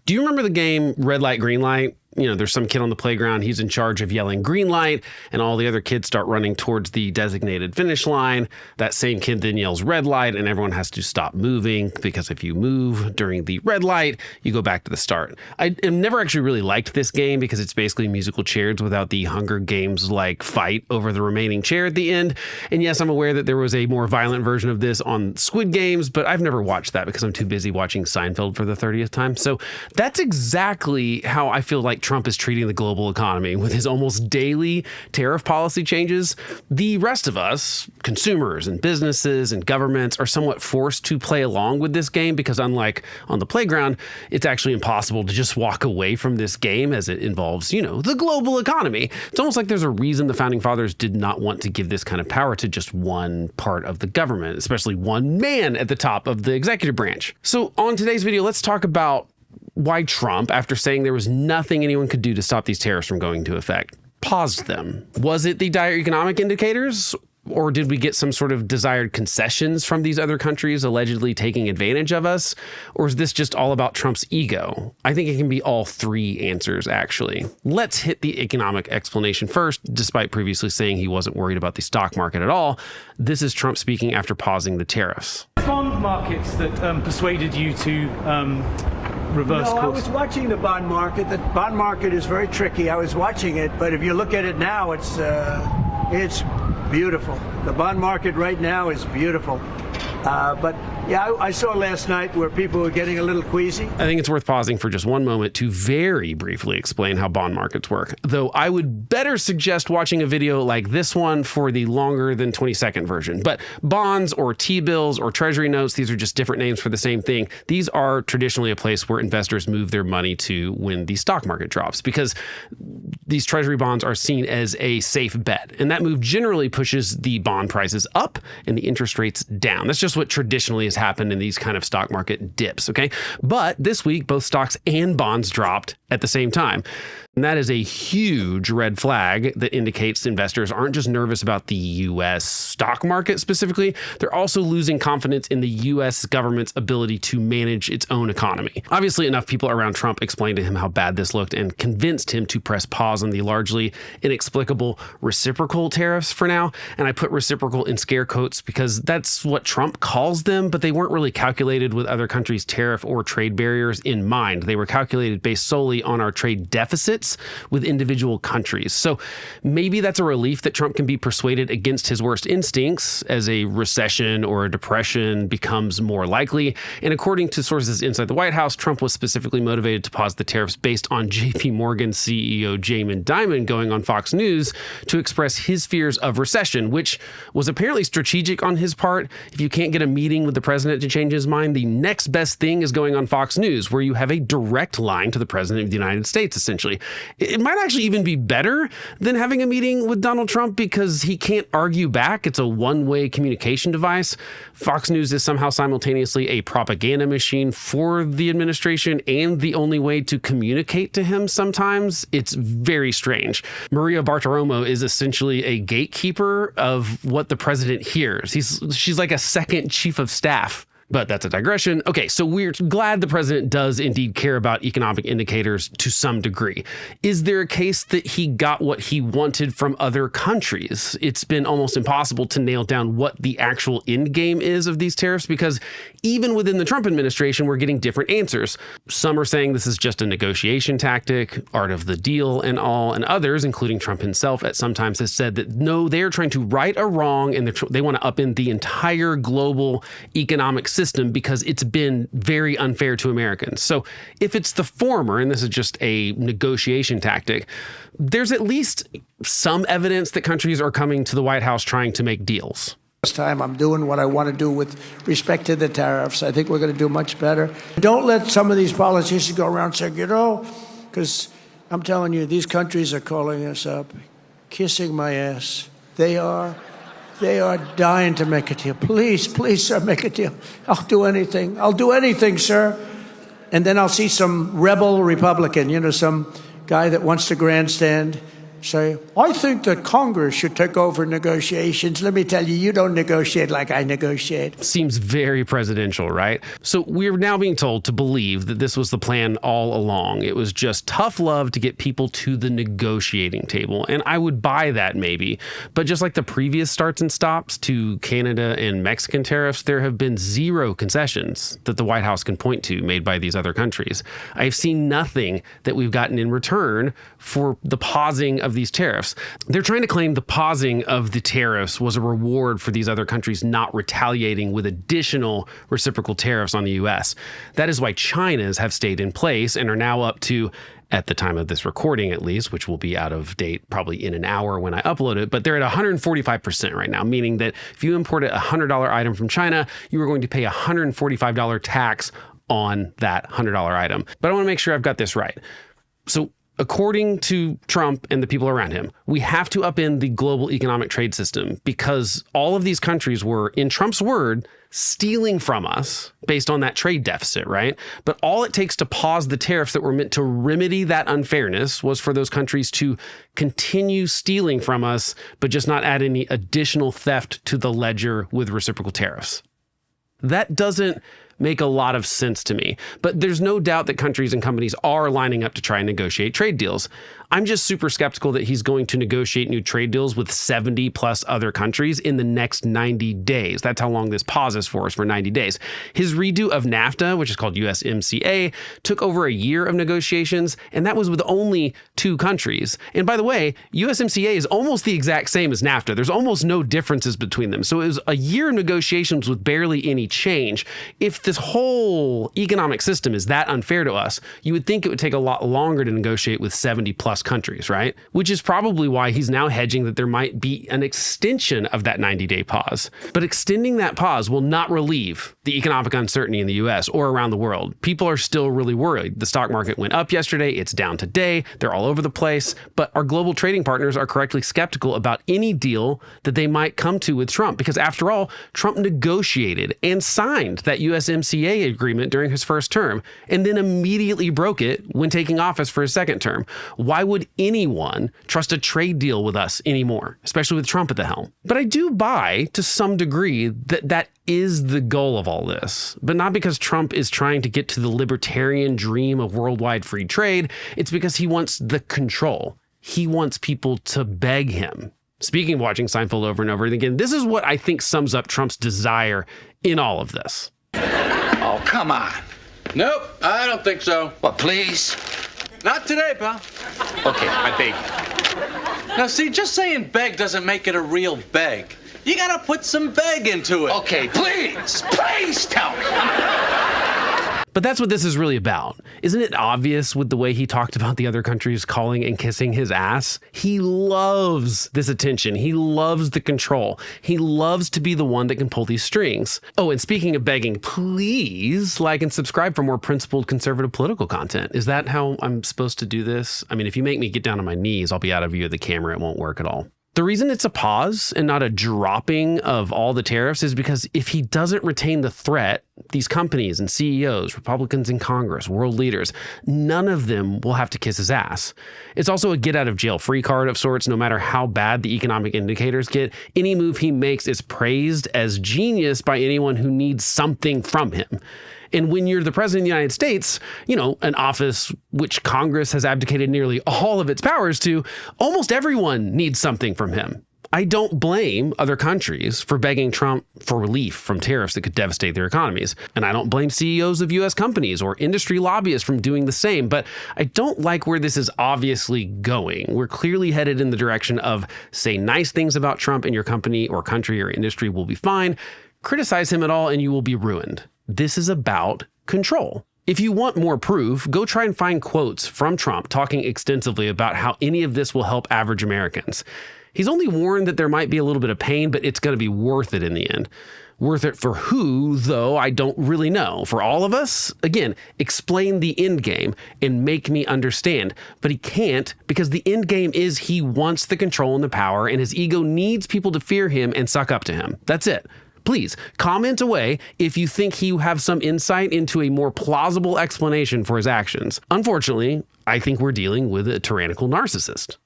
Do you remember the game Red Light, Green Light? You know, there's some kid on the playground, he's in charge of yelling green light, and all the other kids start running towards the designated finish line. That same kid then yells red light, and everyone has to stop moving, because if you move during the red light, you go back to the start. I never actually really liked this game because it's basically musical chairs without the Hunger Games-like fight over the remaining chair at the end. And yes, I'm aware that there was a more violent version of this on Squid Games, but I've never watched that because I'm too busy watching Seinfeld for the 30th time. So that's exactly how I feel like Trump is treating the global economy with his almost daily tariff policy changes. The rest of us, consumers and businesses and governments, are somewhat forced to play along with this game because unlike on the playground, it's actually impossible to just walk away from this game as it involves, you know, the global economy. It's almost like there's a reason the founding fathers did not want to give this kind of power to just one part of the government, especially one man at the top of the executive branch. So on today's video, let's talk about why Trump, after saying there was nothing anyone could do to stop these tariffs from going into effect, paused them. Was it the dire economic indicators? Or did we get some sort of desired concessions from these other countries allegedly taking advantage of us? Or is this just all about Trump's ego? I think it can be all three answers, actually. Let's hit the economic explanation first. Despite previously saying he wasn't worried about the stock market at all, this is Trump speaking after pausing the tariffs. Bond markets that persuaded you to reverse course? I was watching the bond market. The bond market is very tricky. I was watching it, but if you look at it now, it's beautiful. The bond market right now is beautiful. But yeah, I saw last night where people were getting a little queasy. I think it's worth pausing for just one moment to very briefly explain how bond markets work, though I would better suggest watching a video like this one for the longer than 20-second version. But bonds or T-bills or treasury notes, these are just different names for the same thing. These are traditionally a place where investors move their money to when the stock market drops, because these treasury bonds are seen as a safe bet. And that move generally pushes the bond prices up and the interest rates down. That's just what traditionally has happened in these kind of stock market dips, okay? But this week, both stocks and bonds dropped at the same time. And that is a huge red flag that indicates investors aren't just nervous about the U.S. stock market specifically, they're also losing confidence in the U.S. government's ability to manage its own economy. Obviously, enough people around Trump explained to him how bad this looked and convinced him to press pause on the largely inexplicable reciprocal tariffs for now. And I put reciprocal in scare quotes because that's what Trump calls them, but they weren't really calculated with other countries' tariff or trade barriers in mind. They were calculated based solely on our trade deficits with individual countries. So maybe that's a relief that Trump can be persuaded against his worst instincts as a recession or a depression becomes more likely. And according to sources inside the White House, Trump was specifically motivated to pause the tariffs based on JP Morgan CEO Jamie Dimon going on Fox News to express his fears of recession, which was apparently strategic on his part. If you can't get a meeting with the president to change his mind, the next best thing is going on Fox News, where you have a direct line to the president of the United States, essentially. It might actually even be better than having a meeting with Donald Trump because he can't argue back. It's a one-way communication device. Fox News is somehow simultaneously a propaganda machine for the administration and the only way to communicate to him sometimes. It's very strange. Maria Bartiromo is essentially a gatekeeper of what the president hears. She's like a second chief of staff. But that's a digression. Okay, so we're glad the president does indeed care about economic indicators to some degree. Is there a case that he got what he wanted from other countries? It's been almost impossible to nail down what the actual end game is of these tariffs because even within the Trump administration, we're getting different answers. Some are saying this is just a negotiation tactic, art of the deal and all, and others, including Trump himself at some times, has said that no, they're trying to right a wrong and they want to upend the entire global economic system because it's been very unfair to Americans. So if it's the former, and this is just a negotiation tactic, there's at least some evidence that countries are coming to the White House trying to make deals. This time I'm doing what I want to do with respect to the tariffs. I think we're going to do much better. Don't let some of these politicians go around saying, because I'm telling you, these countries are calling us up, kissing my ass. They are dying to make a deal. Please, sir, make a deal. I'll do anything, sir. And then I'll see some rebel Republican, some guy that wants to grandstand say, I think that Congress should take over negotiations. Let me tell you, you don't negotiate like I negotiate. Seems very presidential, right? So we're now being told to believe that this was the plan all along. It was just tough love to get people to the negotiating table. And I would buy that maybe. But just like the previous starts and stops to Canada and Mexican tariffs, there have been zero concessions that the White House can point to made by these other countries. I've seen nothing that we've gotten in return for the pausing of these tariffs. They're trying to claim the pausing of the tariffs was a reward for these other countries not retaliating with additional reciprocal tariffs on the U.S. That is why China's have stayed in place and are now up to, at the time of this recording at least, which will be out of date probably in an hour when I upload it, but they're at 145% right now, meaning that if you imported a $100 item from China, you are going to pay a $145 tax on that $100 item. But I want to make sure I've got this right. So according to Trump and the people around him, we have to upend the global economic trade system because all of these countries were, in Trump's word, stealing from us based on that trade deficit, right? But all it takes to pause the tariffs that were meant to remedy that unfairness was for those countries to continue stealing from us, but just not add any additional theft to the ledger with reciprocal tariffs. That doesn't make a lot of sense to me, but there's no doubt that countries and companies are lining up to try and negotiate trade deals. I'm just super skeptical that he's going to negotiate new trade deals with 70 plus other countries in the next 90 days. That's how long this pause is for 90 days. His redo of NAFTA, which is called USMCA, took over a year of negotiations, and that was with only 2 countries. And by the way, USMCA is almost the exact same as NAFTA. There's almost no differences between them. So it was a year of negotiations with barely any change. If this whole economic system is that unfair to us, you would think it would take a lot longer to negotiate with 70 plus countries, right? Which is probably why he's now hedging that there might be an extension of that 90-day pause. But extending that pause will not relieve the economic uncertainty in the US or around the world. People are still really worried. The stock market went up yesterday, it's down today, they're all over the place, but our global trading partners are correctly skeptical about any deal that they might come to with Trump, because after all, Trump negotiated and signed that USMCA agreement during his first term, and then immediately broke it when taking office for his second term. Why would anyone trust a trade deal with us anymore, especially with Trump at the helm? But I do buy, to some degree, that that is the goal of all this, but not because Trump is trying to get to the libertarian dream of worldwide free trade. It's because he wants the control. He wants people to beg him. Speaking of watching Seinfeld over and over again, this is what I think sums up Trump's desire in all of this. Oh, come on. Nope, I don't think so. Well, please. Not today, pal. Okay, I beg you. Now, see, just saying beg doesn't make it a real beg. You gotta put some beg into it. Okay, please tell me. But that's what this is really about. Isn't it obvious with the way he talked about the other countries calling and kissing his ass? He loves this attention. He loves the control. He loves to be the one that can pull these strings. Oh, and speaking of begging, please like and subscribe for more principled conservative political content. Is that how I'm supposed to do this? I mean, if you make me get down on my knees, I'll be out of view of the camera. It won't work at all. The reason it's a pause and not a dropping of all the tariffs is because if he doesn't retain the threat, these companies and CEOs, Republicans in Congress, world leaders, none of them will have to kiss his ass. It's also a get out of jail free card of sorts. No matter how bad the economic indicators get, any move he makes is praised as genius by anyone who needs something from him. And when you're the president of the United States, you know, an office which Congress has abdicated nearly all of its powers to, almost everyone needs something from him. I don't blame other countries for begging Trump for relief from tariffs that could devastate their economies. And I don't blame CEOs of U.S. companies or industry lobbyists from doing the same. But I don't like where this is obviously going. We're clearly headed in the direction of say nice things about Trump and your company or country or industry will be fine. Criticize him at all and you will be ruined. This is about control. If you want more proof, go try and find quotes from Trump talking extensively about how any of this will help average Americans. He's only warned that there might be a little bit of pain, but it's going to be worth it in the end. Worth it for who, though, I don't really know. For all of us, again, explain the end game and make me understand. But he can't, because the end game is he wants the control and the power, and his ego needs people to fear him and suck up to him. That's it. Please comment away if you think you have some insight into a more plausible explanation for his actions. Unfortunately, I think we're dealing with a tyrannical narcissist.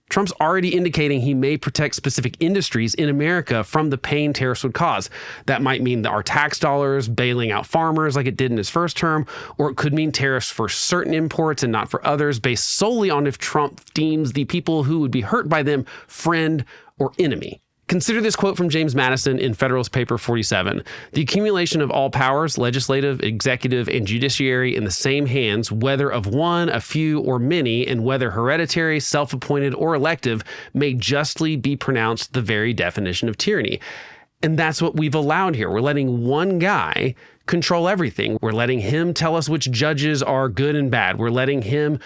Trump's already indicating he may protect specific industries in America from the pain tariffs would cause. That might mean that our tax dollars bailing out farmers like it did in his first term, or it could mean tariffs for certain imports and not for others, based solely on if Trump deems the people who would be hurt by them friend or enemy. Consider this quote from James Madison in Federalist Paper 47. The accumulation of all powers, legislative, executive, and judiciary in the same hands, whether of one, a few, or many, and whether hereditary, self-appointed, or elective, may justly be pronounced the very definition of tyranny. And that's what we've allowed here. We're letting one guy control everything. We're letting him tell us which judges are good and bad. We're letting him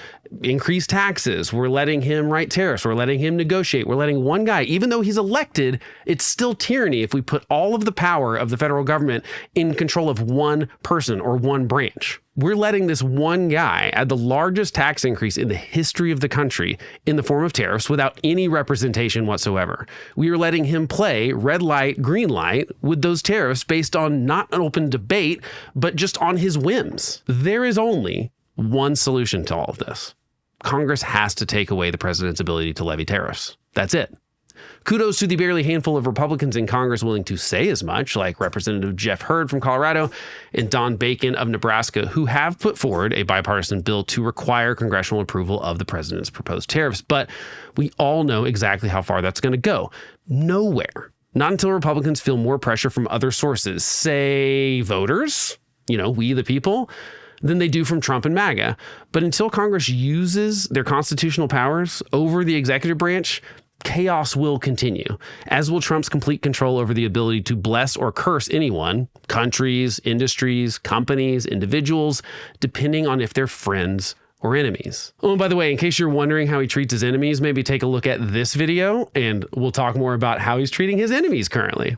increase taxes. We're letting him write tariffs. We're letting him negotiate. We're letting one guy, even though he's elected, it's still tyranny if we put all of the power of the federal government in control of one person or one branch. We're letting this one guy add the largest tax increase in the history of the country in the form of tariffs without any representation whatsoever. We are letting him play red light, green light with those tariffs based on not an open debate, but just on his whims. There is only one solution to all of this. Congress has to take away the president's ability to levy tariffs. That's it. Kudos to the barely handful of Republicans in Congress willing to say as much, like Representative Jeff Hurd from Colorado and Don Bacon of Nebraska, who have put forward a bipartisan bill to require congressional approval of the president's proposed tariffs. But we all know exactly how far that's going to go. Nowhere. Not until Republicans feel more pressure from other sources, say voters, we the people, than they do from Trump and MAGA. But until Congress uses their constitutional powers over the executive branch, chaos will continue, as will Trump's complete control over the ability to bless or curse anyone, countries, industries, companies, individuals, depending on if they're friends or enemies. Oh, and by the way, in case you're wondering how he treats his enemies, maybe take a look at this video and we'll talk more about how he's treating his enemies currently.